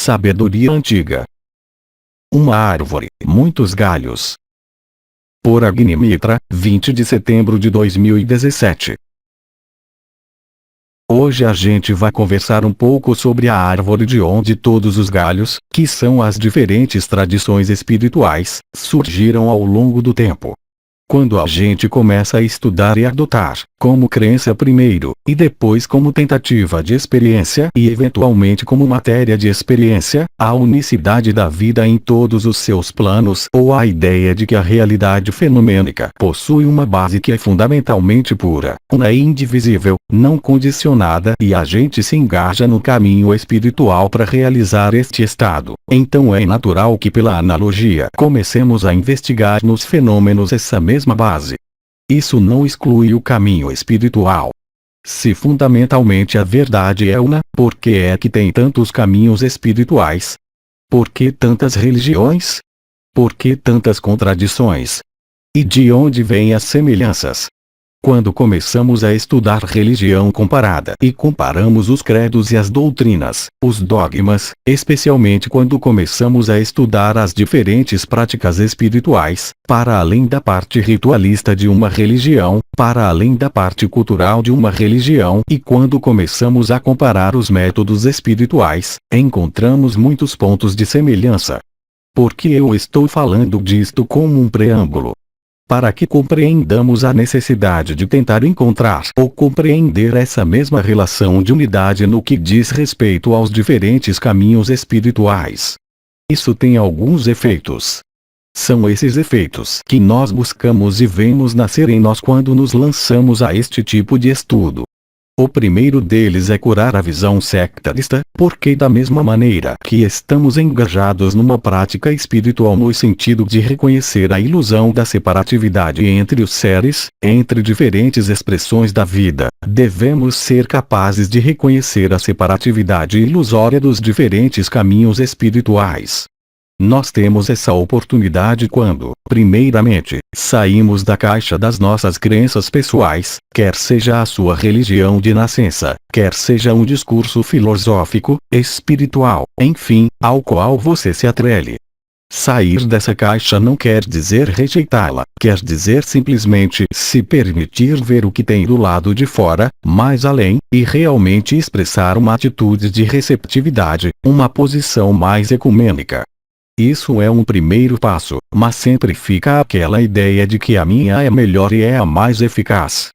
Sabedoria antiga. Uma árvore, muitos galhos. Por Agnimitra, 20 de setembro de 2017. Hoje a gente vai conversar um pouco sobre a árvore de onde todos os galhos, que são as diferentes tradições espirituais, surgiram ao longo do tempo. Quando a gente começa a estudar e adotar, como crença primeiro, e depois como tentativa de experiência e eventualmente como matéria de experiência, a unicidade da vida em todos os seus planos ou a ideia de que a realidade fenomênica possui uma base que é fundamentalmente pura, una e indivisível, não condicionada e a gente se engaja no caminho espiritual para realizar este estado, então é natural que pela analogia comecemos a investigar nos fenômenos essa mesma base. Isso não exclui o caminho espiritual. Se fundamentalmente a verdade é una, por que é que tem tantos caminhos espirituais? Por que tantas religiões? Por que tantas contradições? E de onde vêm as semelhanças? Quando começamos a estudar religião comparada e comparamos os credos e as doutrinas, os dogmas, especialmente quando começamos a estudar as diferentes práticas espirituais, para além da parte ritualista de uma religião, para além da parte cultural de uma religião e quando começamos a comparar os métodos espirituais, encontramos muitos pontos de semelhança. Por que eu estou falando disto como um preâmbulo? Para que compreendamos a necessidade de tentar encontrar ou compreender essa mesma relação de unidade no que diz respeito aos diferentes caminhos espirituais. Isso tem alguns efeitos. São esses efeitos que nós buscamos e vemos nascer em nós quando nos lançamos a este tipo de estudo. O primeiro deles é curar a visão sectarista, porque da mesma maneira que estamos engajados numa prática espiritual no sentido de reconhecer a ilusão da separatividade entre os seres, entre diferentes expressões da vida, devemos ser capazes de reconhecer a separatividade ilusória dos diferentes caminhos espirituais. Nós temos essa oportunidade quando, primeiramente, saímos da caixa das nossas crenças pessoais, quer seja a sua religião de nascença, quer seja um discurso filosófico, espiritual, enfim, ao qual você se atrele. Sair dessa caixa não quer dizer rejeitá-la, quer dizer simplesmente se permitir ver o que tem do lado de fora, mais além, e realmente expressar uma atitude de receptividade, uma posição mais ecumênica. Isso é um primeiro passo, mas sempre fica aquela ideia de que a minha é melhor e é a mais eficaz.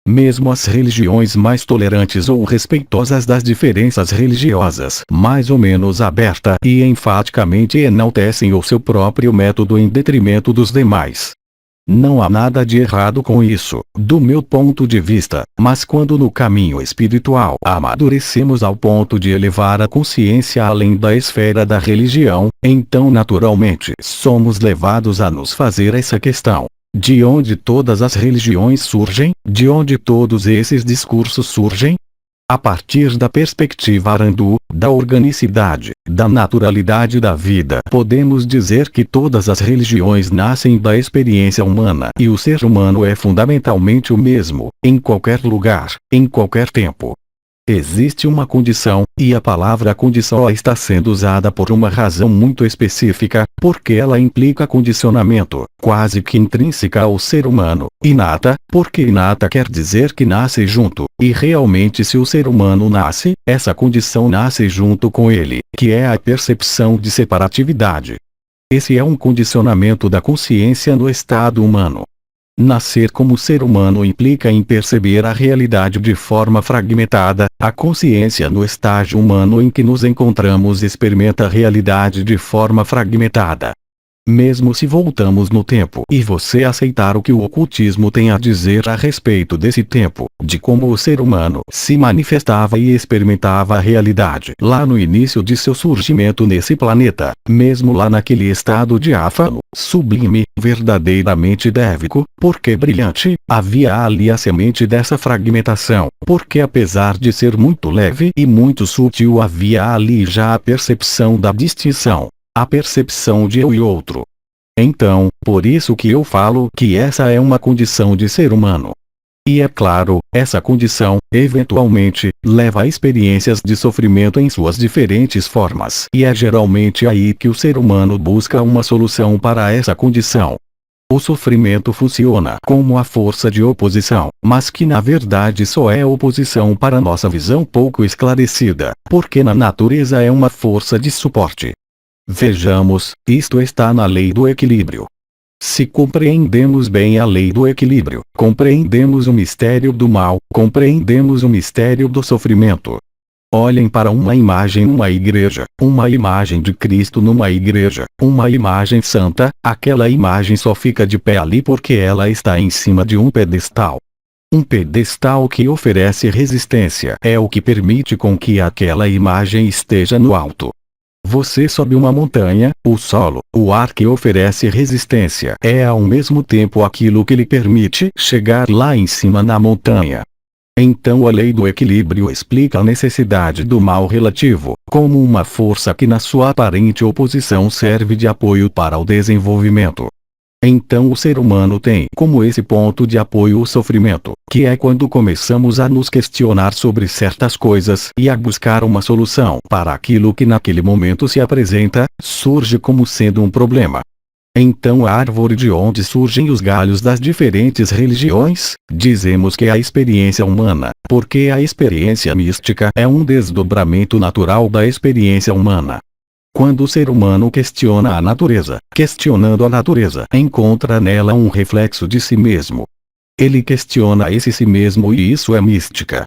Mesmo as religiões mais tolerantes ou respeitosas das diferenças religiosas, mais ou menos aberta e enfaticamente enaltecem o seu próprio método em detrimento dos demais. Não há nada de errado com isso, do meu ponto de vista, mas quando no caminho espiritual amadurecemos ao ponto de elevar a consciência além da esfera da religião, então naturalmente somos levados a nos fazer essa questão. De onde todas as religiões surgem? De onde todos esses discursos surgem? A partir da perspectiva Arandu, da organicidade, da naturalidade da vida, podemos dizer que todas as religiões nascem da experiência humana e o ser humano é fundamentalmente o mesmo, em qualquer lugar, em qualquer tempo. Existe uma condição, e a palavra condição está sendo usada por uma razão muito específica, porque ela implica condicionamento, quase que intrínseca ao ser humano, inata, porque inata quer dizer que nasce junto, e realmente se o ser humano nasce, essa condição nasce junto com ele, que é a percepção de separatividade. Esse é um condicionamento da consciência no estado humano. Nascer como ser humano implica em perceber a realidade de forma fragmentada, a consciência no estágio humano em que nos encontramos experimenta a realidade de forma fragmentada. Mesmo se voltamos no tempo e você aceitar o que o ocultismo tem a dizer a respeito desse tempo, de como o ser humano se manifestava e experimentava a realidade lá no início de seu surgimento nesse planeta, mesmo lá naquele estado diáfano, sublime, verdadeiramente dévico, porque brilhante, havia ali a semente dessa fragmentação, porque apesar de ser muito leve e muito sutil havia ali já a percepção da distinção. A percepção de eu e outro. Então, por isso que eu falo que essa é uma condição de ser humano. E é claro, essa condição, eventualmente, leva a experiências de sofrimento em suas diferentes formas. E é geralmente aí que o ser humano busca uma solução para essa condição. O sofrimento funciona como a força de oposição, mas que na verdade só é oposição para nossa visão pouco esclarecida, porque na natureza é uma força de suporte. Vejamos, isto está na lei do equilíbrio. Se compreendemos bem a lei do equilíbrio, compreendemos o mistério do mal, compreendemos o mistério do sofrimento. Olhem para uma imagem numa igreja, uma imagem de Cristo numa igreja, uma imagem santa, aquela imagem só fica de pé ali porque ela está em cima de um pedestal. Um pedestal que oferece resistência é o que permite com que aquela imagem esteja no alto. Você sobe uma montanha, o solo, o ar que oferece resistência é ao mesmo tempo aquilo que lhe permite chegar lá em cima na montanha. Então a lei do equilíbrio explica a necessidade do mal relativo, como uma força que na sua aparente oposição serve de apoio para o desenvolvimento. Então o ser humano tem como esse ponto de apoio o sofrimento, que é quando começamos a nos questionar sobre certas coisas e a buscar uma solução para aquilo que naquele momento se apresenta, surge como sendo um problema. Então a árvore de onde surgem os galhos das diferentes religiões, dizemos que é a experiência humana, porque a experiência mística é um desdobramento natural da experiência humana. Quando o ser humano questiona a natureza, questionando a natureza, encontra nela um reflexo de si mesmo. Ele questiona esse si mesmo e isso é mística.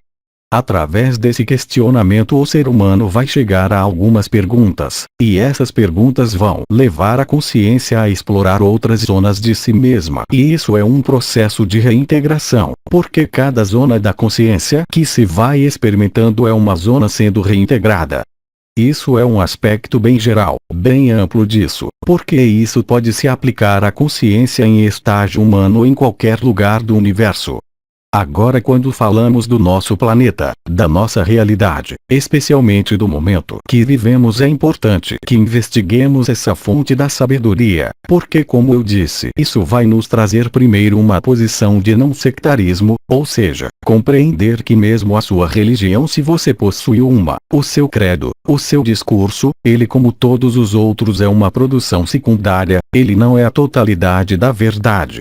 Através desse questionamento o ser humano vai chegar a algumas perguntas, e essas perguntas vão levar a consciência a explorar outras zonas de si mesma. E isso é um processo de reintegração, porque cada zona da consciência que se vai experimentando é uma zona sendo reintegrada. Isso é um aspecto bem geral, bem amplo disso, porque isso pode se aplicar à consciência em estágio humano em qualquer lugar do universo. Agora quando falamos do nosso planeta, da nossa realidade, especialmente do momento que vivemos, é importante que investiguemos essa fonte da sabedoria, porque como eu disse, isso vai nos trazer primeiro uma posição de não sectarismo, ou seja, compreender que mesmo a sua religião, se você possui uma, o seu credo, o seu discurso, ele como todos os outros é uma produção secundária, ele não é a totalidade da verdade.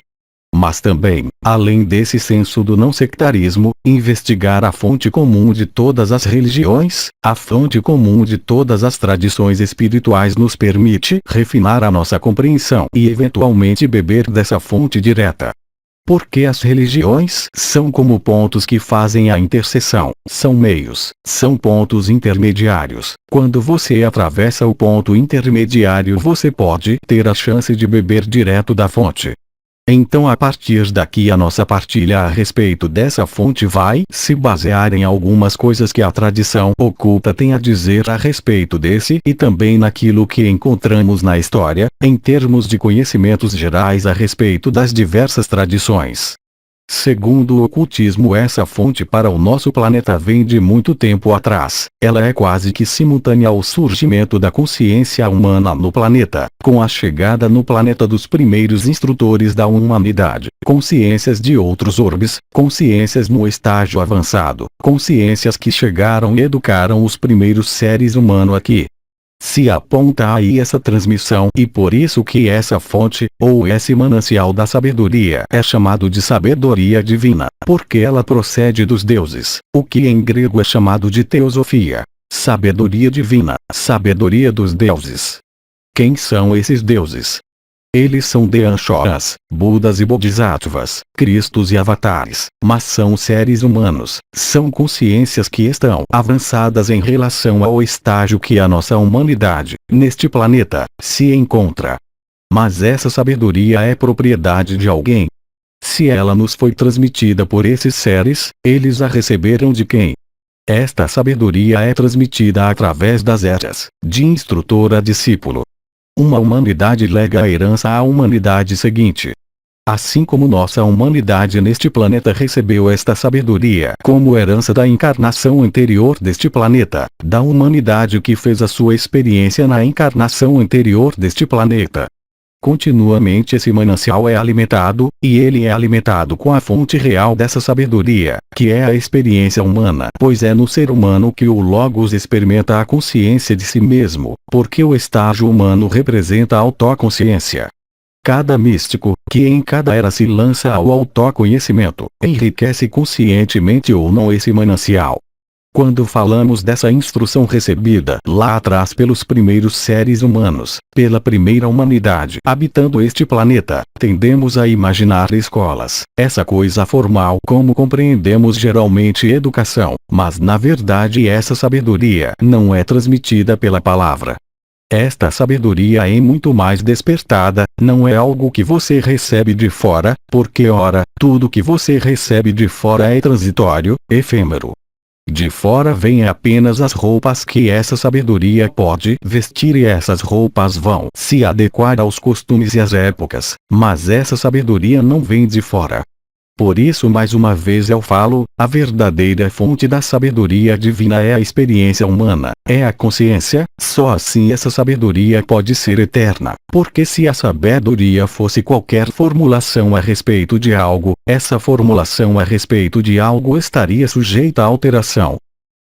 Mas também, além desse senso do não sectarismo, investigar a fonte comum de todas as religiões, a fonte comum de todas as tradições espirituais nos permite refinar a nossa compreensão e eventualmente beber dessa fonte direta. Porque as religiões são como pontos que fazem a interseção, são meios, são pontos intermediários. Quando você atravessa o ponto intermediário você pode ter a chance de beber direto da fonte. Então a partir daqui a nossa partilha a respeito dessa fonte vai se basear em algumas coisas que a tradição oculta tem a dizer a respeito desse e também naquilo que encontramos na história, em termos de conhecimentos gerais a respeito das diversas tradições. Segundo o ocultismo, essa fonte para o nosso planeta vem de muito tempo atrás. Ela é quase que simultânea ao surgimento da consciência humana no planeta, com a chegada no planeta dos primeiros instrutores da humanidade, consciências de outros orbes, consciências no estágio avançado, consciências que chegaram e educaram os primeiros seres humanos aqui. Se aponta aí essa transmissão e por isso que essa fonte, ou esse manancial da sabedoria é chamado de sabedoria divina, porque ela procede dos deuses, o que em grego é chamado de teosofia. Sabedoria divina, sabedoria dos deuses. Quem são esses deuses? Eles são Deanchoras, Budas e Bodhisattvas, Cristos e avatares, mas são seres humanos, são consciências que estão avançadas em relação ao estágio que a nossa humanidade, neste planeta, se encontra. Mas essa sabedoria é propriedade de alguém. Se ela nos foi transmitida por esses seres, eles a receberam de quem? Esta sabedoria é transmitida através das eras, de instrutor a discípulo. Uma humanidade lega a herança à humanidade seguinte. Assim como nossa humanidade neste planeta recebeu esta sabedoria como herança da encarnação anterior deste planeta, da humanidade que fez a sua experiência na encarnação anterior deste planeta. Continuamente esse manancial é alimentado, e ele é alimentado com a fonte real dessa sabedoria, que é a experiência humana. Pois é no ser humano que o Logos experimenta a consciência de si mesmo, porque o estágio humano representa a autoconsciência. Cada místico, que em cada era se lança ao autoconhecimento, enriquece conscientemente ou não esse manancial. Quando falamos dessa instrução recebida lá atrás pelos primeiros seres humanos, pela primeira humanidade habitando este planeta, tendemos a imaginar escolas, essa coisa formal como compreendemos geralmente educação, mas na verdade essa sabedoria não é transmitida pela palavra. Esta sabedoria é muito mais despertada, não é algo que você recebe de fora, porque ora, tudo que você recebe de fora é transitório, efêmero. De fora vêm apenas as roupas que essa sabedoria pode vestir e essas roupas vão se adequar aos costumes e às épocas, mas essa sabedoria não vem de fora. Por isso mais uma vez eu falo, a verdadeira fonte da sabedoria divina é a experiência humana, é a consciência, só assim essa sabedoria pode ser eterna, porque se a sabedoria fosse qualquer formulação a respeito de algo, essa formulação a respeito de algo estaria sujeita a alteração.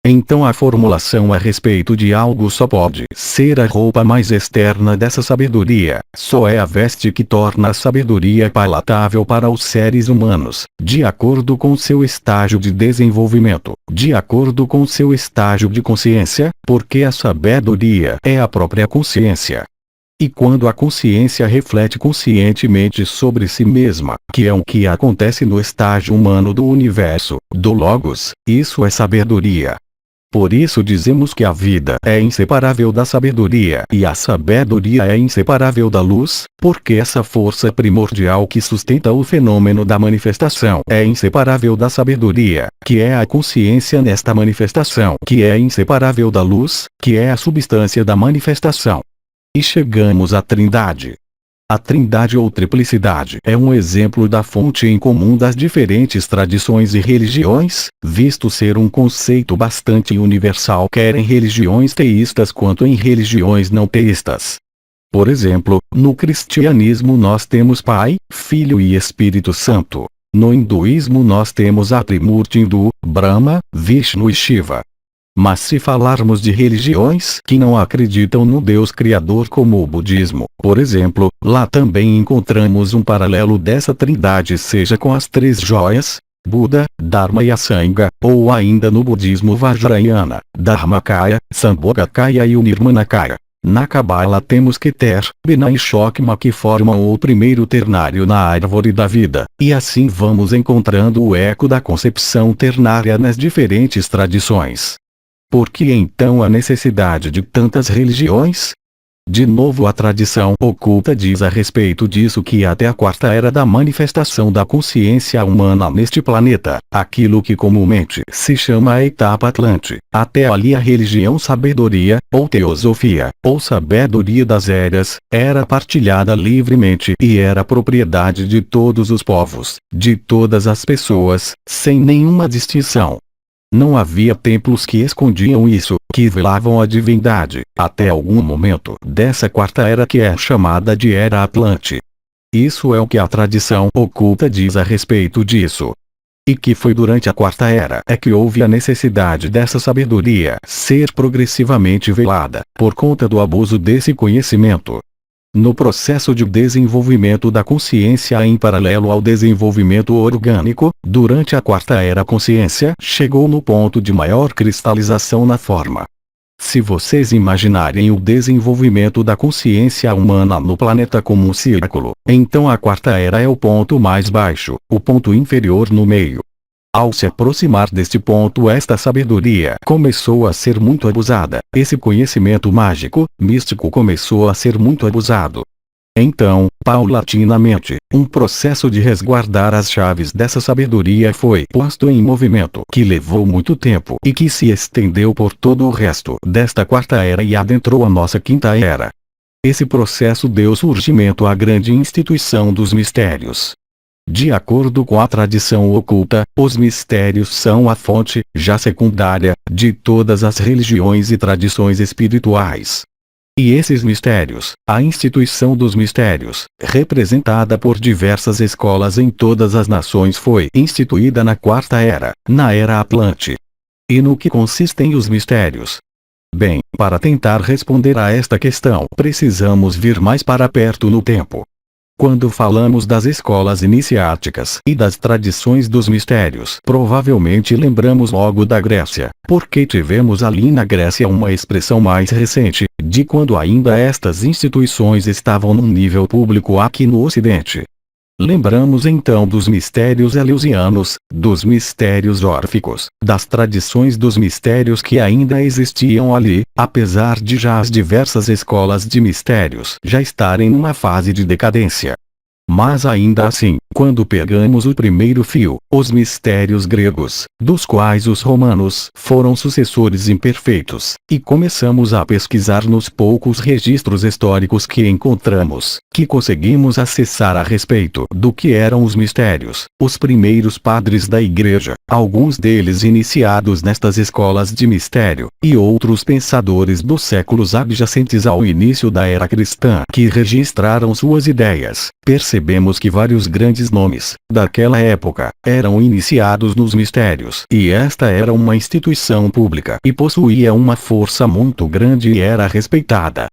Então a formulação a respeito de algo só pode ser a roupa mais externa dessa sabedoria, só é a veste que torna a sabedoria palatável para os seres humanos, de acordo com seu estágio de desenvolvimento, de acordo com seu estágio de consciência, porque a sabedoria é a própria consciência. E quando a consciência reflete conscientemente sobre si mesma, que é o que acontece no estágio humano do universo, do Logos, isso é sabedoria. Por isso dizemos que a vida é inseparável da sabedoria e a sabedoria é inseparável da luz, porque essa força primordial que sustenta o fenômeno da manifestação é inseparável da sabedoria, que é a consciência nesta manifestação, que é inseparável da luz, que é a substância da manifestação. E chegamos à Trindade. A trindade ou triplicidade é um exemplo da fonte em comum das diferentes tradições e religiões, visto ser um conceito bastante universal quer em religiões teístas quanto em religiões não teístas. Por exemplo, no cristianismo nós temos Pai, Filho e Espírito Santo. No hinduísmo nós temos a Trimurti hindu, Brahma, Vishnu e Shiva. Mas se falarmos de religiões que não acreditam no Deus Criador como o budismo, por exemplo, lá também encontramos um paralelo dessa trindade seja com as três joias, Buda, Dharma e Asanga, ou ainda no budismo Vajrayana, Dharmakaya, Sambhogakaya e o Nirmanakaya. Na Cabala temos Keter, Binah e Chokmah que formam o primeiro ternário na árvore da vida, e assim vamos encontrando o eco da concepção ternária nas diferentes tradições. Por que então a necessidade de tantas religiões? De novo a tradição oculta diz a respeito disso que até a quarta era da manifestação da consciência humana neste planeta, aquilo que comumente se chama a etapa Atlante, até ali a religião sabedoria, ou teosofia, ou sabedoria das eras, era partilhada livremente e era propriedade de todos os povos, de todas as pessoas, sem nenhuma distinção. Não havia templos que escondiam isso, que velavam a divindade, até algum momento dessa quarta era que é chamada de Era Atlante. Isso é o que a tradição oculta diz a respeito disso. E que foi durante a quarta era é que houve a necessidade dessa sabedoria ser progressivamente velada, por conta do abuso desse conhecimento. No processo de desenvolvimento da consciência em paralelo ao desenvolvimento orgânico, durante a quarta era a consciência chegou no ponto de maior cristalização na forma. Se vocês imaginarem o desenvolvimento da consciência humana no planeta como um círculo, então a quarta era é o ponto mais baixo, o ponto inferior no meio. Ao se aproximar deste ponto esta sabedoria começou a ser muito abusada, esse conhecimento mágico, místico começou a ser muito abusado. Então, paulatinamente, um processo de resguardar as chaves dessa sabedoria foi posto em movimento que levou muito tempo e que se estendeu por todo o resto desta quarta era e adentrou a nossa quinta era. Esse processo deu surgimento à grande instituição dos mistérios. De acordo com a tradição oculta, os mistérios são a fonte, já secundária, de todas as religiões e tradições espirituais. E esses mistérios, a instituição dos mistérios, representada por diversas escolas em todas as nações, foi instituída na Quarta Era, na Era Atlante. E no que consistem os mistérios? Bem, para tentar responder a esta questão, precisamos vir mais para perto no tempo. Quando falamos das escolas iniciáticas e das tradições dos mistérios, provavelmente lembramos logo da Grécia, porque tivemos ali na Grécia uma expressão mais recente, de quando ainda estas instituições estavam num nível público aqui no Ocidente. Lembramos então dos mistérios eleusianos, dos mistérios órficos, das tradições dos mistérios que ainda existiam ali, apesar de já as diversas escolas de mistérios já estarem numa fase de decadência. Mas ainda assim, quando pegamos o primeiro fio, os mistérios gregos, dos quais os romanos foram sucessores imperfeitos, e começamos a pesquisar nos poucos registros históricos que encontramos, que conseguimos acessar a respeito do que eram os mistérios, os primeiros padres da Igreja, alguns deles iniciados nestas escolas de mistério, e outros pensadores dos séculos adjacentes ao início da era cristã que registraram suas ideias, percebemos que vários grandes nomes, daquela época, eram iniciados nos mistérios. E esta era uma instituição pública e possuía uma força muito grande e era respeitada.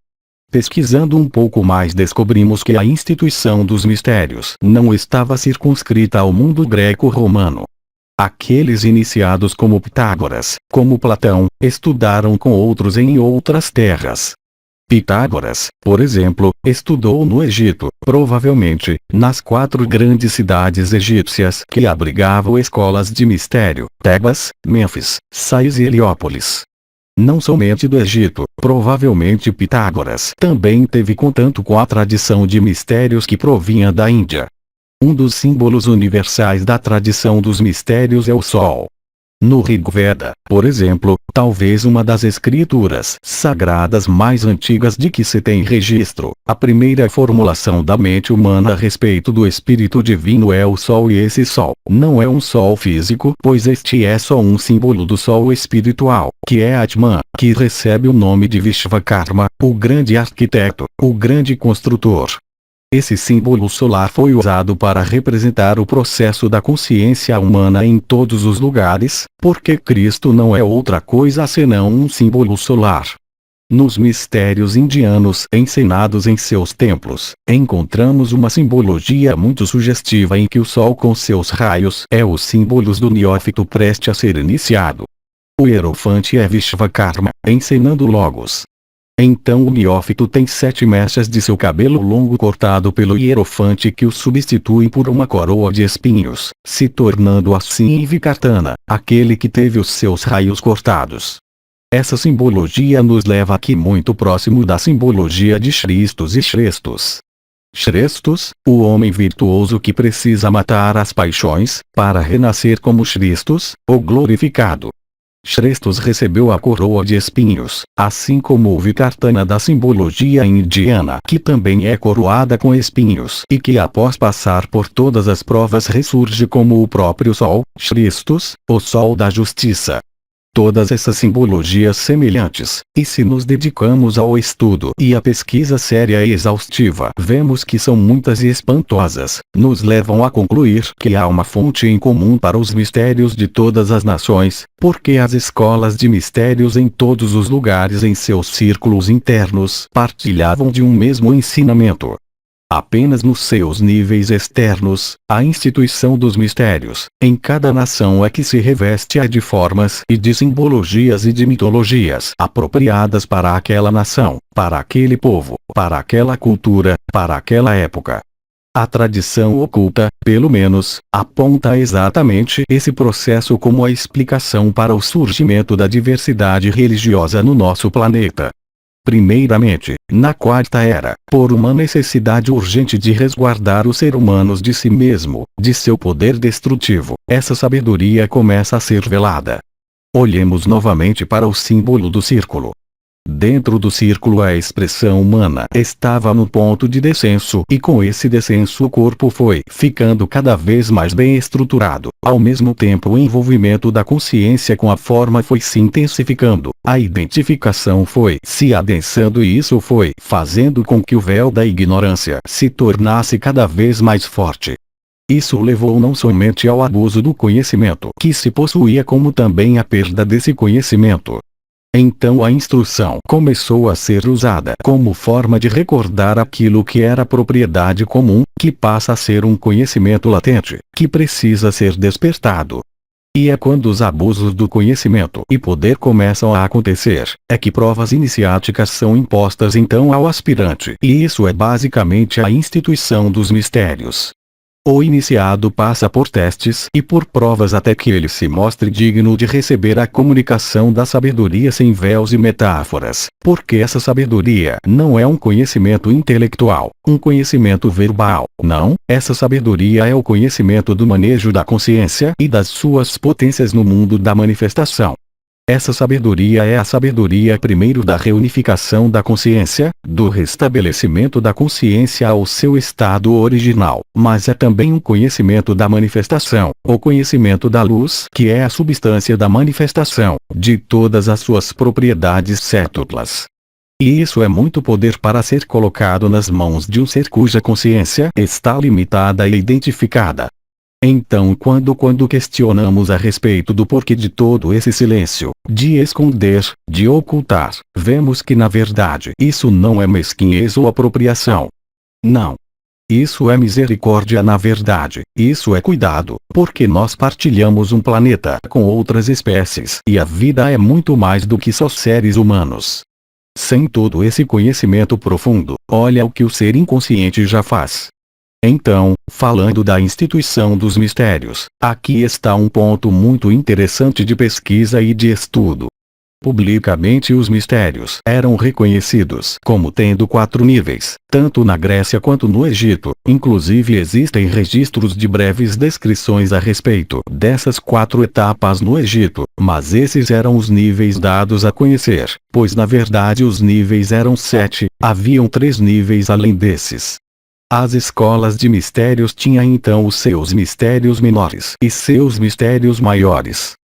Pesquisando um pouco mais, descobrimos que a instituição dos mistérios não estava circunscrita ao mundo greco-romano. Aqueles iniciados como Pitágoras, como Platão, estudaram com outros em outras terras. Pitágoras, por exemplo, estudou no Egito, provavelmente, nas 4 grandes cidades egípcias que abrigavam escolas de mistério: Tebas, Mênfis, Sais e Heliópolis. Não somente do Egito, provavelmente Pitágoras também teve contato com a tradição de mistérios que provinha da Índia. Um dos símbolos universais da tradição dos mistérios é o Sol. No Rig Veda, por exemplo, talvez uma das escrituras sagradas mais antigas de que se tem registro, a primeira formulação da mente humana a respeito do Espírito Divino é o Sol, e esse Sol não é um Sol físico, pois este é só um símbolo do Sol espiritual, que é Atman, que recebe o nome de Vishvakarma, o grande arquiteto, o grande construtor. Esse símbolo solar foi usado para representar o processo da consciência humana em todos os lugares, porque Cristo não é outra coisa senão um símbolo solar. Nos mistérios indianos ensinados em seus templos, encontramos uma simbologia muito sugestiva em que o Sol com seus raios é os símbolos do neófito prestes a ser iniciado. O hierofante é Vishvakarma, ensinando Logos. Então o neófito tem 7 mechas de seu cabelo longo cortado pelo hierofante que o substitui por uma coroa de espinhos, se tornando assim Vikartana, aquele que teve os seus raios cortados. Essa simbologia nos leva aqui muito próximo da simbologia de Shristos e Shrestos. Shrestos, o homem virtuoso que precisa matar as paixões, para renascer como Shristos, o glorificado. Shrestos recebeu a coroa de espinhos, assim como o Vikartana da simbologia indiana, que também é coroada com espinhos e que após passar por todas as provas ressurge como o próprio Sol, Shrestos, o Sol da Justiça. Todas essas simbologias semelhantes, e se nos dedicamos ao estudo e à pesquisa séria e exaustiva, vemos que são muitas e espantosas, nos levam a concluir que há uma fonte em comum para os mistérios de todas as nações, porque as escolas de mistérios em todos os lugares em seus círculos internos partilhavam de um mesmo ensinamento. Apenas nos seus níveis externos, a instituição dos mistérios, em cada nação é que se reveste de formas e de simbologias e de mitologias apropriadas para aquela nação, para aquele povo, para aquela cultura, para aquela época. A tradição oculta, pelo menos, aponta exatamente esse processo como a explicação para o surgimento da diversidade religiosa no nosso planeta. Primeiramente, na Quarta Era, por uma necessidade urgente de resguardar os seres humanos de si mesmo, de seu poder destrutivo, essa sabedoria começa a ser velada. Olhemos novamente para o símbolo do círculo. Dentro do círculo a expressão humana estava no ponto de descenso e com esse descenso o corpo foi ficando cada vez mais bem estruturado. Ao mesmo tempo o envolvimento da consciência com a forma foi se intensificando, a identificação foi se adensando e isso foi fazendo com que o véu da ignorância se tornasse cada vez mais forte. Isso levou não somente ao abuso do conhecimento que se possuía como também à perda desse conhecimento. Então a instrução começou a ser usada como forma de recordar aquilo que era propriedade comum, que passa a ser um conhecimento latente, que precisa ser despertado. E é quando os abusos do conhecimento e poder começam a acontecer, é que provas iniciáticas são impostas então ao aspirante. E isso é basicamente a instituição dos mistérios. O iniciado passa por testes e por provas até que ele se mostre digno de receber a comunicação da sabedoria sem véus e metáforas, porque essa sabedoria não é um conhecimento intelectual, um conhecimento verbal, não, essa sabedoria é o conhecimento do manejo da consciência e das suas potências no mundo da manifestação. Essa sabedoria é a sabedoria primeiro da reunificação da consciência, do restabelecimento da consciência ao seu estado original, mas é também um conhecimento da manifestação, o conhecimento da luz, que é a substância da manifestação, de todas as suas propriedades cétuplas. E isso é muito poder para ser colocado nas mãos de um ser cuja consciência está limitada e identificada. Então quando questionamos a respeito do porquê de todo esse silêncio, de esconder, de ocultar, vemos que na verdade isso não é mesquinhez ou apropriação. Não. Isso é misericórdia na verdade, isso é cuidado, porque nós partilhamos um planeta com outras espécies e a vida é muito mais do que só seres humanos. Sem todo esse conhecimento profundo, olha o que o ser inconsciente já faz. Então, falando da instituição dos mistérios, aqui está um ponto muito interessante de pesquisa e de estudo. Publicamente os mistérios eram reconhecidos como tendo 4 níveis, tanto na Grécia quanto no Egito, inclusive existem registros de breves descrições a respeito dessas 4 etapas no Egito, mas esses eram os níveis dados a conhecer, pois na verdade os níveis eram 7, haviam 3 níveis além desses. As escolas de mistérios tinham então os seus mistérios menores e seus mistérios maiores.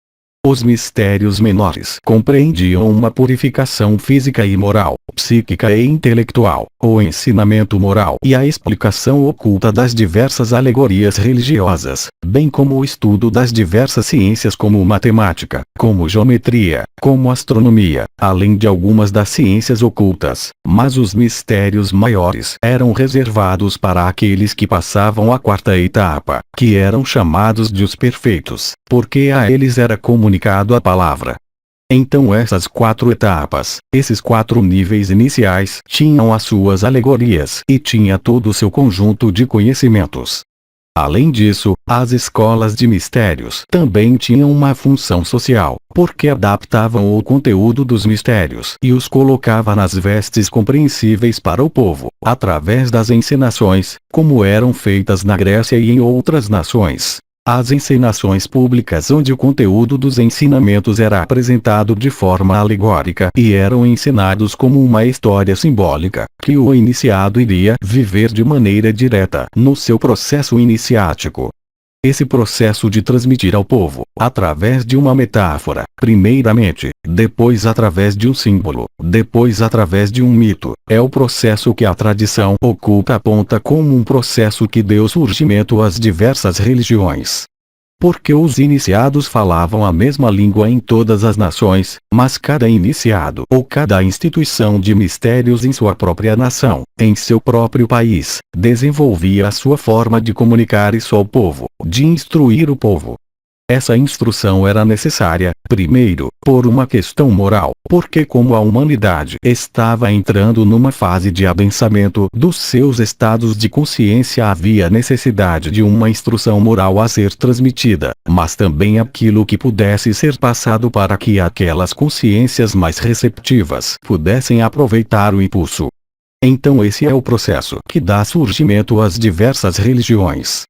Os mistérios menores compreendiam uma purificação física e moral, psíquica e intelectual, o ensinamento moral e a explicação oculta das diversas alegorias religiosas, bem como o estudo das diversas ciências como matemática, como geometria, como astronomia, além de algumas das ciências ocultas. Mas os mistérios maiores eram reservados para aqueles que passavam a 4ª etapa, que eram chamados de os perfeitos, porque a eles era comunicado a palavra. Então essas 4 etapas, esses 4 níveis iniciais, tinham as suas alegorias e tinha todo o seu conjunto de conhecimentos. Além disso, as escolas de mistérios também tinham uma função social, porque adaptavam o conteúdo dos mistérios e os colocava nas vestes compreensíveis para o povo, através das encenações, como eram feitas na Grécia e em outras nações. As encenações públicas onde o conteúdo dos ensinamentos era apresentado de forma alegórica e eram ensinados como uma história simbólica, que o iniciado iria viver de maneira direta no seu processo iniciático. Esse processo de transmitir ao povo, através de uma metáfora, primeiramente, depois através de um símbolo, depois através de um mito, é o processo que a tradição oculta aponta como um processo que deu surgimento às diversas religiões. Porque os iniciados falavam a mesma língua em todas as nações, mas cada iniciado ou cada instituição de mistérios em sua própria nação, em seu próprio país, desenvolvia a sua forma de comunicar isso ao povo, de instruir o povo. Essa instrução era necessária, primeiro, por uma questão moral, porque como a humanidade estava entrando numa fase de adensamento dos seus estados de consciência, havia necessidade de uma instrução moral a ser transmitida, mas também aquilo que pudesse ser passado para que aquelas consciências mais receptivas pudessem aproveitar o impulso. Então esse é o processo que dá surgimento às diversas religiões.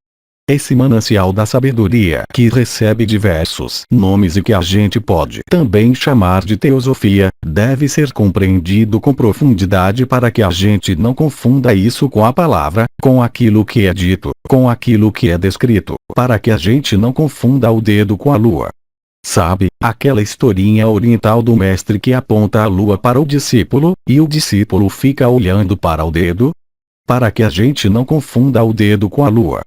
Esse manancial da sabedoria, que recebe diversos nomes e que a gente pode também chamar de teosofia, deve ser compreendido com profundidade para que a gente não confunda isso com a palavra, com aquilo que é dito, com aquilo que é descrito, para que a gente não confunda o dedo com a lua. Sabe, aquela historinha oriental do mestre que aponta a lua para o discípulo, e o discípulo fica olhando para o dedo? Para que a gente não confunda o dedo com a lua.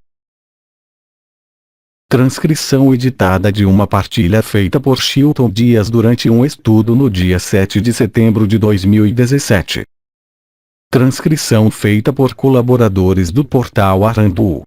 Transcrição editada de uma partilha feita por Chilton Dias durante um estudo no dia 7 de setembro de 2017. Transcrição feita por colaboradores do portal Arambu.